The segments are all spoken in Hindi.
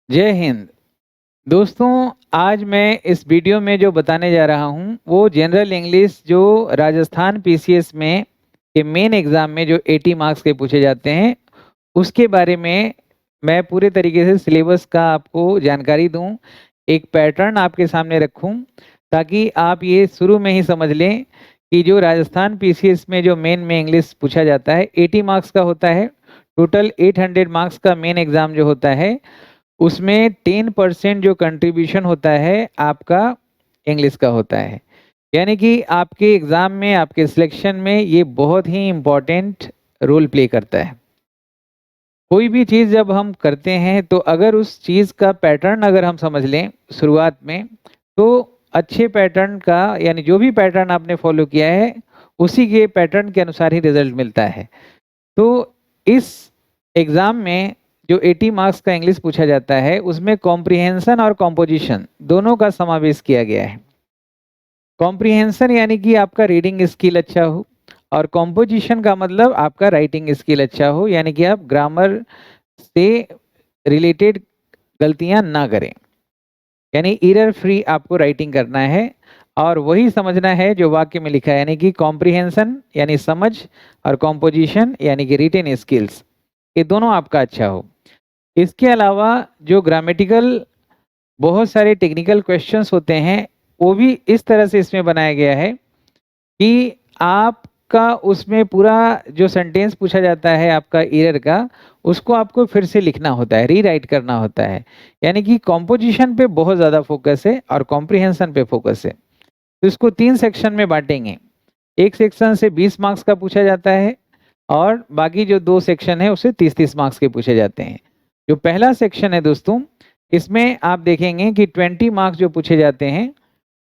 जय हिंद। दोस्तों, आज मैं इस वीडियो में जो बताने जा रहा हूँ वो जनरल इंग्लिश जो राजस्थान पीसीएस में के मेन एग्ज़ाम में जो 80 मार्क्स के पूछे जाते हैं उसके बारे में मैं पूरे तरीके से सिलेबस का आपको जानकारी दूं, एक पैटर्न आपके सामने रखूं ताकि आप ये शुरू में ही समझ लें कि जो राजस्थान पीसीएस में जो मेन में इंग्लिश पूछा जाता है 80 मार्क्स का होता है। टोटल 800 मार्क्स का मेन एग्ज़ाम जो होता है उसमें 10% जो कंट्रीब्यूशन होता है आपका इंग्लिश का होता है। यानी कि आपके एग्ज़ाम में, आपके सिलेक्शन में ये बहुत ही इम्पोर्टेंट रोल प्ले करता है। कोई भी चीज़ जब हम करते हैं तो अगर उस चीज़ का पैटर्न अगर हम समझ लें शुरुआत में, तो अच्छे पैटर्न का यानी जो भी पैटर्न आपने फॉलो किया है उसी के पैटर्न के अनुसार ही रिजल्ट मिलता है। तो इस एग्ज़ाम में जो 80 मार्क्स का इंग्लिश पूछा जाता है उसमें कॉम्प्रिहेंशन और कॉम्पोजिशन दोनों का समावेश किया गया है। कॉम्प्रिहेंशन यानी कि आपका रीडिंग स्किल अच्छा हो और कॉम्पोजिशन का मतलब आपका राइटिंग स्किल अच्छा हो, यानी कि आप ग्रामर से रिलेटेड गलतियां ना करें, यानी एरर फ्री आपको राइटिंग करना है और वही समझना है जो वाक्य में लिखा है, यानी कि कॉम्प्रिहेंशन यानी समझ और कॉम्पोजिशन यानी कि रिटेन स्किल्स, ये दोनों आपका अच्छा हो। इसके अलावा जो ग्रामेटिकल बहुत सारे टेक्निकल क्वेश्चंस होते हैं वो भी इस तरह से इसमें बनाया गया है कि आपका उसमें पूरा जो सेंटेंस पूछा जाता है आपका एरर का, उसको आपको फिर से लिखना होता है, रीराइट करना होता है। यानी कि कॉम्पोजिशन पे बहुत ज़्यादा फोकस है और कॉम्प्रिहेंशन पे फोकस है। तो इसको 3 सेक्शन में बांटेंगे। एक सेक्शन से 20 मार्क्स का पूछा जाता है और बाकी जो 2 सेक्शन है उससे 30-30 मार्क्स के पूछे जाते हैं। जो पहला सेक्शन है दोस्तों, इसमें आप देखेंगे कि 20 मार्क्स जो पूछे जाते हैं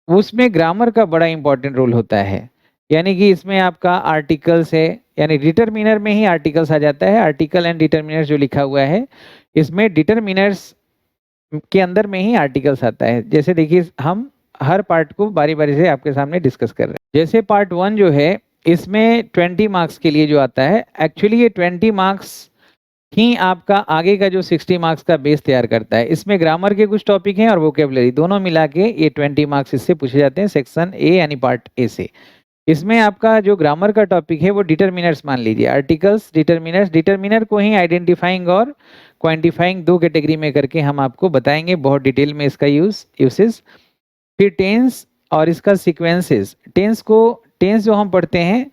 उसमें ग्रामर का बड़ा इंपॉर्टेंट रोल होता है। यानी कि इसमें आपका आर्टिकल्स है, यानी डिटरमिनर में ही आर्टिकल्स आ जाता है। आर्टिकल एंड डिटरमिनर्स जो लिखा हुआ है इसमें डिटरमिनर्स के अंदर में ही आर्टिकल्स आता है। जैसे देखिए हम हर पार्ट को बारी बारी से आपके सामने डिस्कस कर रहे हैं। जैसे पार्ट 1 जो है इसमें 20 मार्क्स के लिए जो आता है, एक्चुअली ये 20 मार्क्स ही आपका आगे का जो 60 मार्क्स का बेस तैयार करता है। इसमें ग्रामर के कुछ टॉपिक हैं और वोकेबलरी दोनों मिला के ये 20 मार्क्स इससे पूछे जाते हैं सेक्शन ए यानी पार्ट ए से। इसमें आपका जो ग्रामर का टॉपिक है वो डिटरमिनर्स मान लीजिए, आर्टिकल्स, डिटरमिनर्स, डिटरमिनर को ही आइडेंटिफाइंग और क्वांटिफाइंग 2 कैटेगरी में करके हम आपको बताएंगे बहुत डिटेल में इसका यूसेस। फिर टेंस और इसका सीक्वेंसेस। टेंस जो हम पढ़ते हैं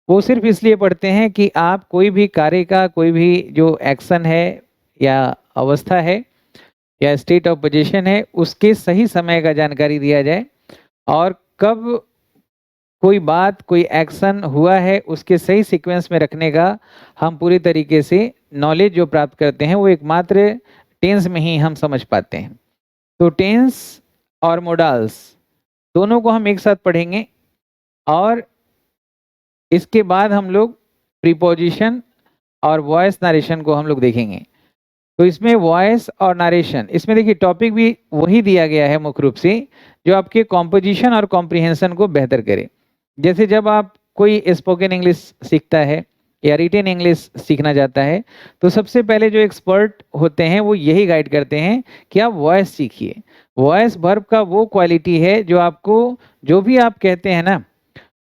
वो सिर्फ इसलिए पढ़ते हैं कि आप कोई भी कार्य का कोई भी जो एक्शन है या अवस्था है या स्टेट ऑफ पोजीशन है उसके सही समय का जानकारी दिया जाए और कब कोई बात कोई एक्शन हुआ है उसके सही सीक्वेंस में रखने का हम पूरी तरीके से नॉलेज जो प्राप्त करते हैं वो एकमात्र टेंस में ही हम समझ पाते हैं। तो टेंस और मोडाल्स दोनों को हम एक साथ पढ़ेंगे और इसके बाद हम लोग प्रीपोजिशन और वॉइस नरेशन को हम लोग देखेंगे। तो इसमें वॉइस और नरेशन, इसमें देखिए टॉपिक भी वही दिया गया है मुख्य रूप से जो आपके कॉम्पोजिशन और कॉम्प्रिहेंशन को बेहतर करे। जैसे जब आप कोई स्पोकन इंग्लिश सीखता है या रिटेन इंग्लिश सीखना चाहता है तो सबसे पहले जो एक्सपर्ट होते हैं वो यही गाइड करते हैं कि आप वॉइस सीखिए। वॉइस वर्ब का वो क्वालिटी है जो आपको जो भी आप कहते हैं ना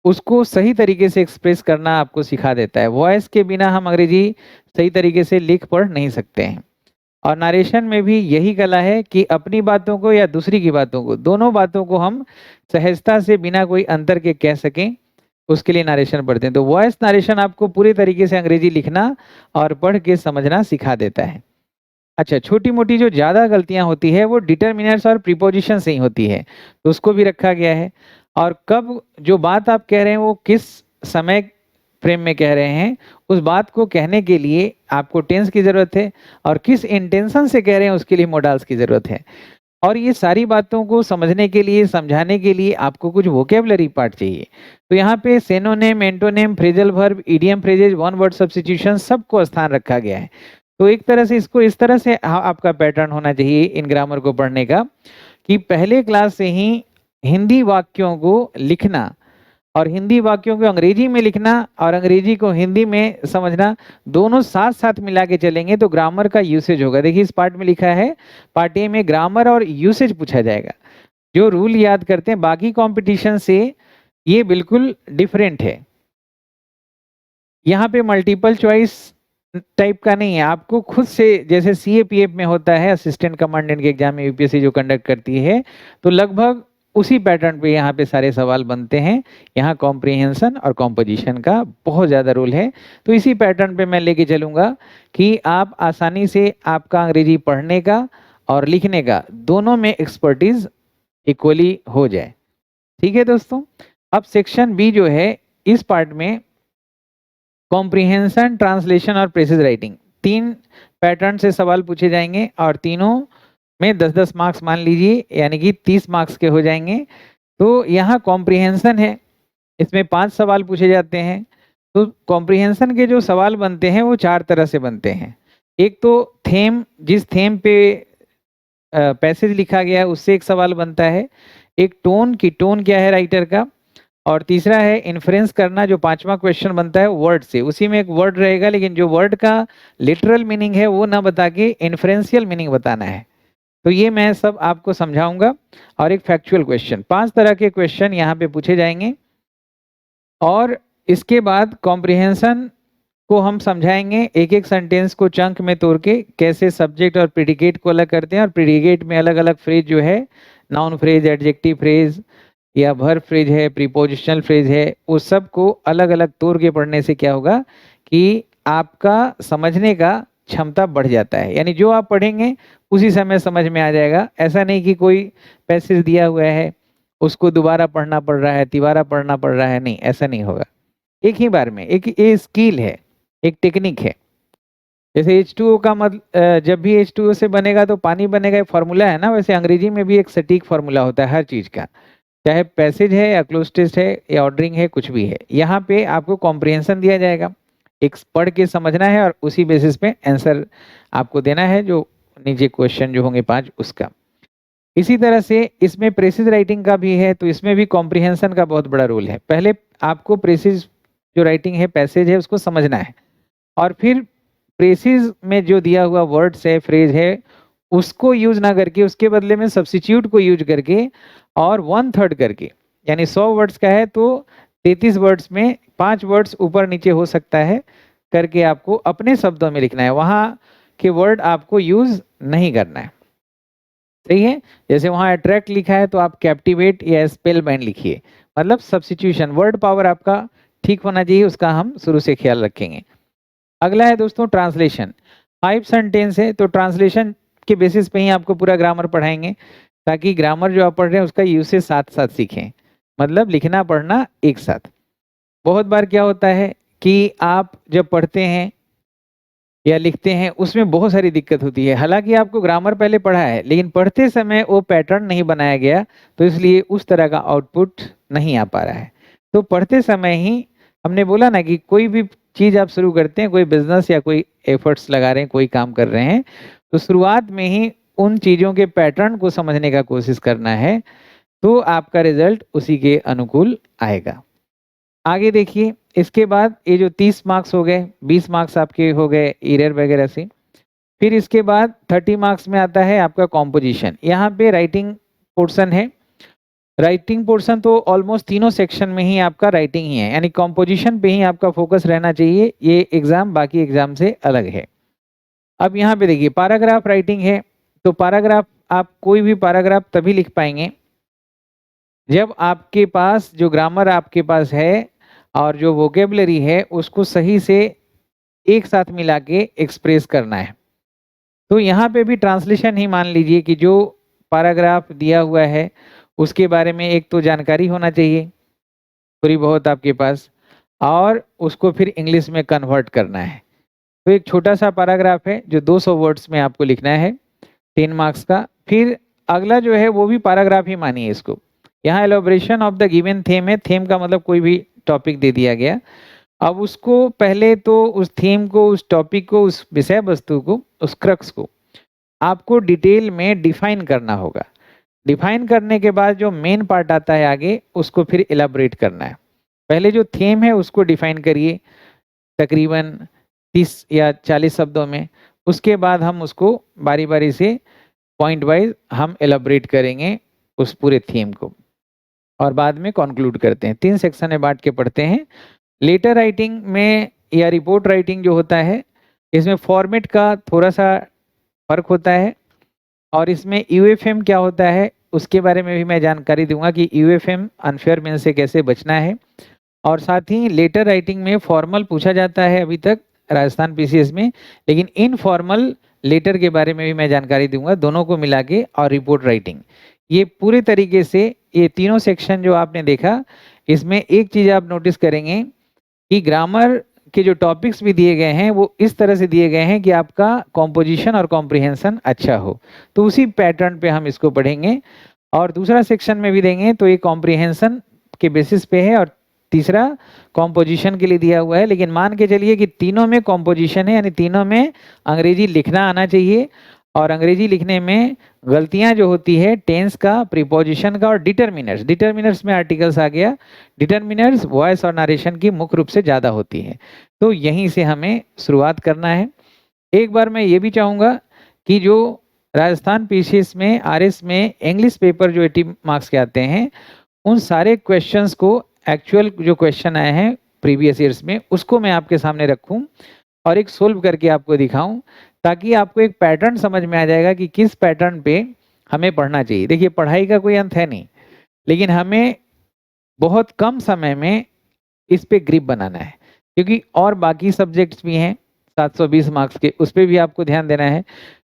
उसको सही तरीके से एक्सप्रेस करना आपको सिखा देता है। वॉइस के बिना हम अंग्रेजी सही तरीके से लिख पढ़ नहीं सकते हैं। और नरेशन में भी यही कला है कि अपनी बातों को या दूसरी की बातों को, दोनों बातों को हम सहजता से बिना कोई अंतर के कह सकें, उसके लिए नरेशन पढ़ते हैं। तो वॉइस नरेशन आपको पूरे तरीके से अंग्रेजी लिखना और पढ़ के समझना सिखा देता है। अच्छा, छोटी मोटी जो ज़्यादा गलतियां होती है वो डिटरमिनर्स और प्रीपोजिशन से ही होती है, तो उसको भी रखा गया है। और कब जो बात आप कह रहे हैं वो किस समय फ्रेम में कह रहे हैं, उस बात को कहने के लिए आपको टेंस की ज़रूरत है और किस इंटेंशन से कह रहे हैं उसके लिए मोडाल्स की ज़रूरत है। और ये सारी बातों को समझने के लिए, समझाने के लिए आपको कुछ वोकेबलरी पार्ट चाहिए। तो यहाँ पे synonym, antonym, phrasal verb, idiom phrases, one word substitution सबको स्थान रखा गया है। तो एक तरह से इसको इस तरह से आपका पैटर्न होना चाहिए इन ग्रामर को पढ़ने का कि पहले क्लास से ही हिंदी वाक्यों को लिखना और हिंदी वाक्यों को अंग्रेजी में लिखना और अंग्रेजी को हिंदी में समझना, दोनों साथ साथ मिला के चलेंगे तो ग्रामर का यूसेज होगा। देखिए इस पार्ट में लिखा है, पार्ट ए में ग्रामर और यूसेज पूछा जाएगा। जो रूल याद करते हैं, बाकी कंपटीशन से ये बिल्कुल डिफरेंट है। यहाँ पे मल्टीपल चॉइस टाइप का नहीं है, आपको खुद से, जैसे सीएपीएफ में होता है असिस्टेंट कमांडेंट के एग्जाम में यूपीएससी जो कंडक्ट करती है, तो लगभग उसी पैटर्न पे यहाँ पे सारे सवाल बनते हैं। यहाँ कॉम्प्रिहेंशन और कॉम्पोजिशन का बहुत ज़्यादा रोल है, तो इसी पैटर्न पे मैं लेके चलूँगा कि आप आसानी से आपका अंग्रेजी पढ़ने का और लिखने का दोनों में एक्सपर्टीज इक्वली हो जाए। ठीक है दोस्तों। अब सेक्शन बी जो है, इस पार्ट में कॉम्प्रिहेंशन, ट्रांसलेशन और प्रेसिज राइटिंग, 3 पैटर्न से सवाल पूछे जाएंगे और तीनों में 10-10 मार्क्स मान लीजिए, यानी कि 30 मार्क्स के हो जाएंगे। तो यहाँ कॉम्प्रिहेंशन है, इसमें 5 सवाल पूछे जाते हैं। तो कॉम्प्रिहेंशन के जो सवाल बनते हैं वो 4 तरह से बनते हैं। एक तो थेम, जिस थेम पे पैसेज लिखा गया है उससे एक सवाल बनता है। एक टोन की, टोन क्या है राइटर का। और तीसरा है इन्फ्रेंस करना, जो 5वां क्वेश्चन बनता है वर्ड से। उसी में एक वर्ड रहेगा, लेकिन जो वर्ड का लिटरल मीनिंग है वो ना बता के इन्फ्रेंशियल मीनिंग बताना है। तो ये मैं सब आपको समझाऊंगा। और एक फैक्चुअल क्वेश्चन, 5 तरह के क्वेश्चन यहाँ पे पूछे जाएंगे। और इसके बाद कॉम्प्रिहेंशन को हम समझाएंगे, एक एक सेंटेंस को चंक में तोड़ के कैसे सब्जेक्ट और प्रेडिकेट को अलग करते हैं, और प्रेडिकेट में अलग अलग फ्रेज जो है, नाउन फ्रेज, एडजेक्टिव फ्रेज या वर्ब फ्रेज है, प्रीपोजिशनल फ्रेज है, उस सब को अलग अलग तोड़ के पढ़ने से क्या होगा कि आपका समझने का क्षमता बढ़ जाता है। यानी जो आप पढ़ेंगे उसी समय समझ में आ जाएगा। ऐसा नहीं कि कोई पैसेज दिया हुआ है उसको दोबारा पढ़ना पड़ रहा है, तिबारा पढ़ना पड़ रहा है, नहीं, ऐसा नहीं होगा। एक ही बार में, एक ये स्किल है, एक टेक्निक है। जैसे H2O का मतलब, जब भी H2O से बनेगा तो पानी बनेगा, एक फॉर्मूला है ना, वैसे अंग्रेजी में भी एक सटीक फॉर्मूला होता है हर चीज का, चाहे पैसेज है या क्लोज टेस्ट है या ऑर्डरिंग है, कुछ भी है। यहाँ पे आपको कॉम्प्रिहेंशन दिया जाएगा, एक पढ़ के समझना है और उसी बेसिस पे आंसर आपको देना है, जो नीचे क्वेश्चन जो होंगे 5 उसका। इसी तरह से इसमें प्रेसिज राइटिंग का भी है, तो इसमें भी कॉम्प्रिहेंशन का बहुत बड़ा रोल है। पहले आपको प्रेसिज जो राइटिंग है, पैसेज है, उसको समझना है, और फिर प्रेसिज में जो दिया हुआ वर्ड्स है, फ्रेज है, उसको यूज ना करके उसके बदले में सब्स्टिट्यूट को यूज करके और 1/3 करके, यानी 100 वर्ड्स का है तो 33 वर्ड्स में 5 वर्ड्स ऊपर नीचे हो सकता है करके आपको अपने शब्दों में लिखना है, वहां के वर्ड आपको यूज नहीं करना है। सही है। जैसे वहां अट्रैक्ट लिखा है तो आप कैप्टिवेट या स्पेल बाइंड लिखिए, मतलब सब्स्टिट्यूशन, वर्ड पावर आपका ठीक होना चाहिए, उसका हम शुरू से ख्याल रखेंगे। अगला है दोस्तों ट्रांसलेशन। 5 सेंटेंस है, तो ट्रांसलेशन के बेसिस पे ही आपको पूरा ग्रामर पढ़ाएंगे, ताकि ग्रामर जो आप पढ़ रहे हैं उसका यूसेज साथ साथ सीखें, मतलब लिखना पढ़ना एक साथ। बहुत बार क्या होता है कि आप जब पढ़ते हैं या लिखते हैं उसमें बहुत सारी दिक्कत होती है, हालांकि आपको ग्रामर पहले पढ़ा है लेकिन पढ़ते समय वो पैटर्न नहीं बनाया गया, तो इसलिए उस तरह का आउटपुट नहीं आ पा रहा है। तो पढ़ते समय ही, हमने बोला ना कि कोई भी चीज आप शुरू करते हैं, कोई बिजनेस या कोई एफर्ट्स लगा रहे हैं, कोई काम कर रहे हैं, तो शुरुआत में ही उन चीजों के पैटर्न को समझने का कोशिश करना है, तो आपका रिजल्ट उसी के अनुकूल आएगा। आगे देखिए, इसके बाद ये जो 30 मार्क्स हो गए, 20 मार्क्स आपके हो गए एरर वगैरह से। फिर इसके बाद 30 मार्क्स में आता है आपका कॉम्पोजिशन। यहाँ पे राइटिंग पोर्शन है। राइटिंग पोर्शन तो ऑलमोस्ट तीनों सेक्शन में ही आपका राइटिंग ही है, यानी कॉम्पोजिशन पे ही आपका फोकस रहना चाहिए। ये एग्जाम बाकी एग्जाम से अलग है। अब यहाँ पे देखिए पैराग्राफ राइटिंग है, तो पैराग्राफ, आप कोई भी पैराग्राफ तभी लिख पाएंगे जब आपके पास जो ग्रामर आपके पास है और जो वोकेबलरी है उसको सही से एक साथ मिला के एक्सप्रेस करना है। तो यहाँ पे भी ट्रांसलेशन ही मान लीजिए कि जो पैराग्राफ दिया हुआ है उसके बारे में एक तो जानकारी होना चाहिए थोड़ी बहुत आपके पास, और उसको फिर इंग्लिश में कन्वर्ट करना है। तो एक छोटा सा पैराग्राफ है जो 200 वर्ड्स में आपको लिखना है, 10 मार्क्स का। फिर अगला जो है वो भी पैराग्राफ ही मानिए इसको। यहाँ एलोब्रेशन ऑफ द गिवन थीम है, थीम का मतलब कोई भी टॉपिक दे दिया गया। अब उसको पहले तो उस थीम को, उस टॉपिक को, उस विषय वस्तु को, उस क्रक्स को आपको डिटेल में डिफाइन करना होगा। डिफाइन करने के बाद जो मेन पार्ट आता है आगे, उसको फिर इलाबोरेट करना है। पहले जो थीम है उसको डिफाइन करिए तकरीबन 30 या 40 शब्दों में। उसके बाद हम उसको बारी-बारी से पॉइंट वाइज़ हम एलाबोरेट करेंगे उस पूरे थीम को और बाद में कॉन्क्लूड करते हैं। 3 सेक्शन में बाँट के पढ़ते हैं। लेटर राइटिंग में या रिपोर्ट राइटिंग जो होता है, इसमें फॉर्मेट का थोड़ा-सा फ़र्क होता है और इसमें यूएफएम क्या होता है, उसके बारे में भी मैं जानकारी दूँगा कि यूएफएम अनफेयर मीन्स से कैसे बचना है और साथ ही लेटर राइटिंग में फॉर्मल पूछा जाता है अभी तक राजस्थान पीसीएस में, लेकिन इनफॉर्मल लेटर के बारे में भी मैं जानकारी दूँगा, दोनों को मिला के और रिपोर्ट राइटिंग। ये पूरे तरीके से ये तीनों सेक्शन जो आपने देखा, इसमें एक चीज़ आप नोटिस करेंगे कि ग्रामर के जो टॉपिक्स भी दिए गए हैं वो इस तरह से दिए गए हैं कि आपका कॉम्पोजिशन और कॉम्प्रिहेंशन अच्छा हो। तो उसी पैटर्न पे हम इसको पढ़ेंगे और दूसरा सेक्शन में भी देंगे तो ये कॉम्प्रिहेंशन के बेसिस पे है और तीसरा कॉम्पोजिशन के लिए दिया हुआ है। लेकिन मान के चलिए कि तीनों में कॉम्पोजिशन है यानी तीनों में अंग्रेजी लिखना आना चाहिए और अंग्रेजी लिखने में गलतियां जो होती है टेंस का, प्रीपोजिशन का और डिटरमिनर्स। डिटरमिनर्स में आर्टिकल्स आ गया। डिटरमिनर्स वॉइस और नरेशन की मुख्य रूप से ज़्यादा होती है। तो यहीं से हमें शुरुआत करना है। एक बार मैं ये भी चाहूँगा कि जो राजस्थान पीसीएस में आरएस में इंग्लिश पेपर जो 80 मार्क्स के आते हैं, उन सारे क्वेश्चंस को एक्चुअल जो क्वेश्चन आए हैं प्रीवियस ईयर्स में, उसको मैं आपके सामने रखूँ और एक सोल्व करके आपको दिखाऊँ, ताकि आपको एक पैटर्न समझ में आ जाएगा कि किस पैटर्न पे हमें पढ़ना चाहिए। देखिए, पढ़ाई का कोई अंत है नहीं, लेकिन हमें बहुत कम समय में इस पे ग्रिप बनाना है, क्योंकि और बाकी सब्जेक्ट्स भी हैं 720 मार्क्स के, उस पे भी आपको ध्यान देना है।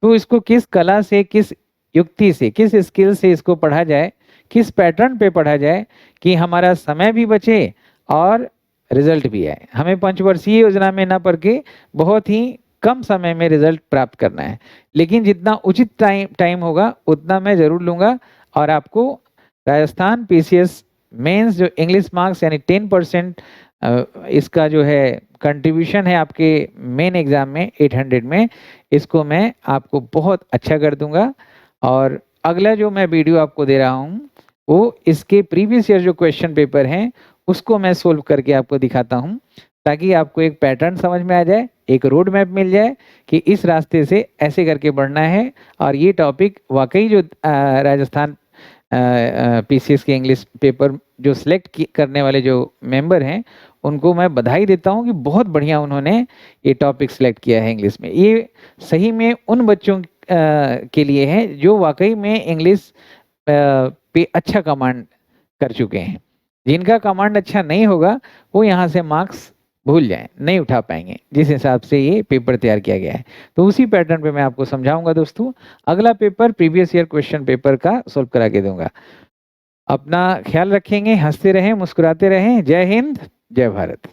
तो इसको किस कला से, किस युक्ति से, किस स्किल से इसको पढ़ा जाए, किस पैटर्न पे पढ़ा जाए कि हमारा समय भी बचे और रिजल्ट भी आए। हमें पंचवर्षीय योजना में ना पढ़ के बहुत ही कम समय में रिजल्ट प्राप्त करना है, लेकिन जितना उचित टाइम होगा उतना मैं ज़रूर लूँगा और आपको राजस्थान पीसीएस मेंस जो इंग्लिश मार्क्स यानी 10% इसका जो है कंट्रीब्यूशन है आपके मेन एग्ज़ाम में 800 में, इसको मैं आपको बहुत अच्छा कर दूँगा। और अगला जो मैं वीडियो आपको दे रहा हूँ, वो इसके प्रीवियस ईयर जो क्वेश्चन पेपर हैं, उसको मैं सोल्व करके आपको दिखाता हूँ, ताकि आपको एक पैटर्न समझ में आ जाए, एक रोड मैप मिल जाए कि इस रास्ते से ऐसे करके बढ़ना है। और ये टॉपिक वाक़ई जो राजस्थान पीसीएस के इंग्लिश पेपर जो सिलेक्ट करने वाले जो मेंबर हैं, उनको मैं बधाई देता हूँ कि बहुत बढ़िया उन्होंने ये टॉपिक सिलेक्ट किया है इंग्लिश में। ये सही में उन बच्चों के लिए है जो वाक़ई में इंग्लिश पे अच्छा कमांड कर चुके हैं। जिनका कमांड अच्छा नहीं होगा, वो यहाँ से मार्क्स भूल जाएँ, नहीं उठा पाएँगे, जिस हिसाब से ये पेपर तैयार किया गया है। तो उसी पैटर्न पे मैं आपको समझाऊँगा दोस्तों। अगला paper previous year question paper का सॉल्व करा के दूँगा। अपना ख्याल रखेंगे, हँसते रहें, मुस्कुराते रहें। जय हिंद, जय भारत।